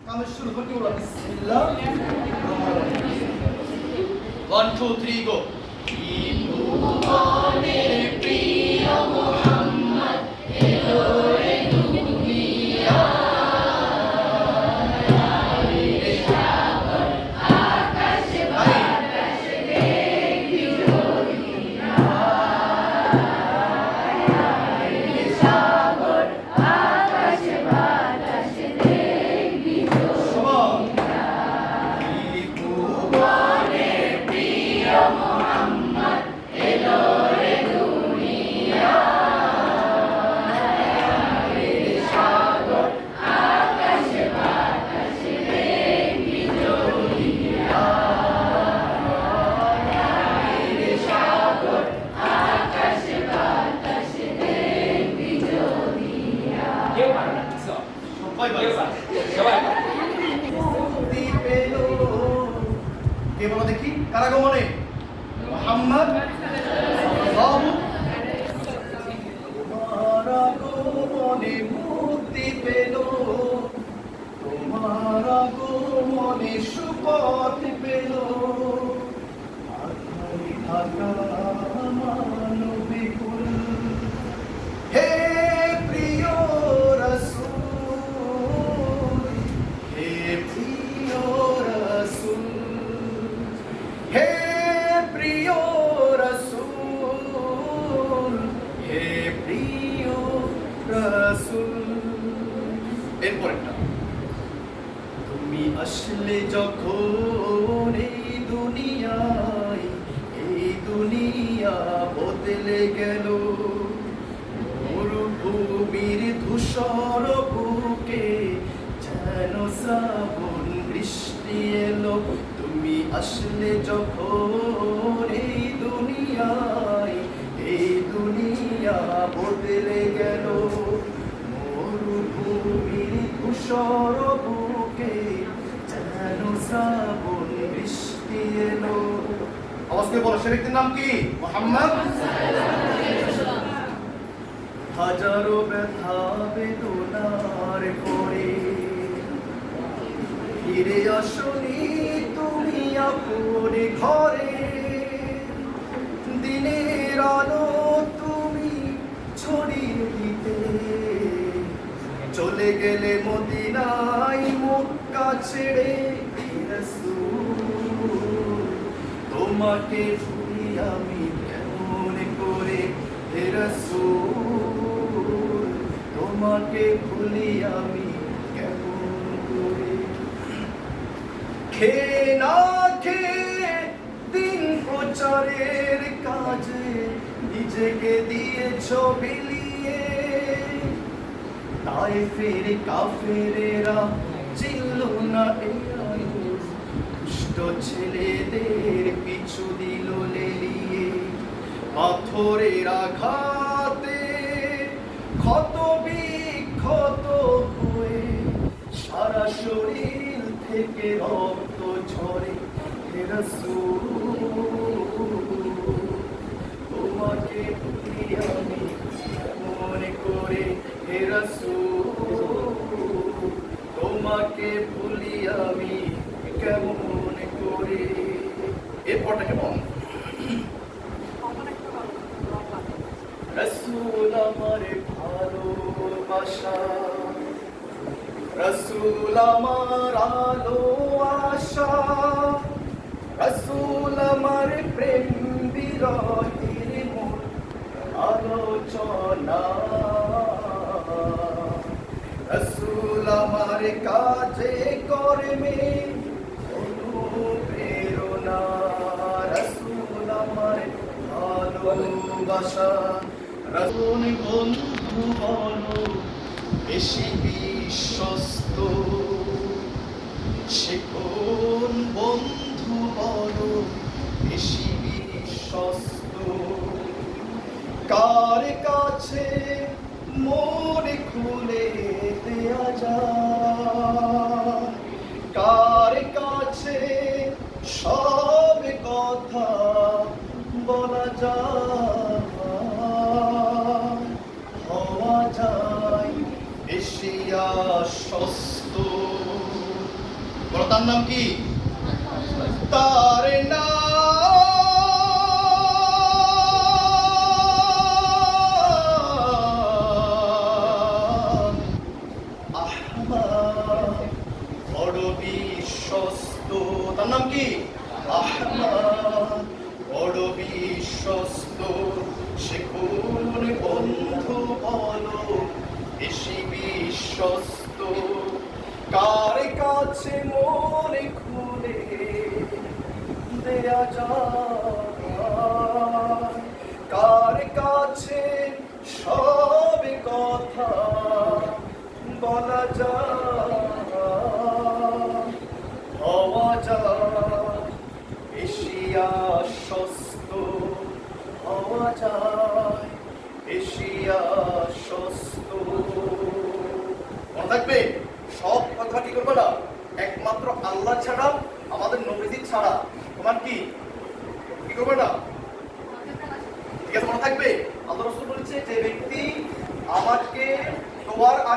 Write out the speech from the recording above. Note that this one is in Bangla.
কামের শুরু করতে বলা বিসমিল্লাহ 1 2 3 গো ভুবনের প্রিয় মোহাম্মদ এলো রে দুনিয়া আকাশে বাতাসে দেখি দুনিয়া সাগর আকাশে বাতাসে দেখি দুনিয়া ভুবনের প্রিয় মোহাম্মদ এলো রে দুনিয়া সাগর আকাশে বাতাসে দেখি দুনিয়া সাগর আকাশে বাতাসে দেখি দুনিয়া কেউ পারে না কিছু সবাই কেউ পারে পারে সবাই পারে মুক্তি পেল কে বলো দেখি কারাগমনে মুহাম্মদ তোমার আগমনে মুক্তি পেল তোমার আগমনে সুপথ পেল আধারে ঢাকা মানবিকুল হে প্রিয় রাসূল হে প্রিয় রাসূল হে প্রিয় রাসূল হে প্রিয় রাসূল এরপরেরটা তুমি আসলে যখন এই দুনিয়া বদলে গেল মরুভূমির ধূসর বুকে যেন শ্রাবণ বৃষ্টি এলো তুমি আসলে যখন এই দুনিয়া বদলে গেল মরুভূমির ধূসর বুকে যেন শ্রাবণ বৃষ্টি এলো আওয়াজকে বলো সে ব্যক্তির নাম কি মুহাম্মদ হাজারো ব্যথা বেদনার পরে ফিরে আসনি তুমি আপনে ঘরে দিনের আলো তুমি ছড়িয়ে দিতে চলে গেলে মদিনায় মক্কা ছেড়ে রাসূল তোমাকে ভুলি আমি কেমন করে হে রাসূল তোমাকে ভুলি আমি কেমন করে খেয়ে না খেয়ে দিন প্রচারের কাজে নিজেকে দিয়েছ বিলিয়ে তাই ফিরে কাফেরেরা চিনল না এই আলো দুষ্ট ছেলেদের পিছু দিল লেলিয়ে পাথরের আঘাতে ক্ষত বিক্ষত হয়ে সারা শরীর থেকে রক্ত ঝরে হে রাসূল তোমাকে ভুলি আমি কেমন করে হে রাসূল তোমাকে ভুলি আমি কেমন করে এরপরটা কেমন রাসূল আমার ভালোবাসা রাসূল আমার আলো আশা রাসূল আমার প্রেম বিরহের মূল আলোচনা রাসূল আমার কাজে কর্মে অনুপ্রেরণা রাসূল আমার ভালোবাসা রাসূল বন্ধু বলো বেশি বিশ্বস্ত সে কোন বন্ধু বলো বেশি বিশ্বস্ত কার কাছে মন খুলে দেয়া যায় কার কাছে সব কথা বলা যায় হওয়া যায় বেশি আশ্বস্ত বলো তার নাম কি? তার নাম আহমদ, বড় বিশ্বস্ত। তার নাম কি? আহমদ, বড় বিশ্বস্ত। সে কোন বন্ধু বলো বেশি বিশ্বস্ত? কার কাছে মনে খুলে দেয়া যায়, কার কাছে সব কথা বলা যায়, হওয়া যায় বেশি আশ্বস্ত, হওয়া যায় বেশি আশ্বস্ত। মনে থাকবে, সব কথা কি করবে না, একমাত্র আল্লাহ ছাড়া, আমাদের নবীজি ছাড়া তোমার কি কি করবে না। ঠিক আছে, মনে থাকবে। আল্লাহ রাসূল বলেছে, যে ব্যক্তি আমাকে দোয়ার আগে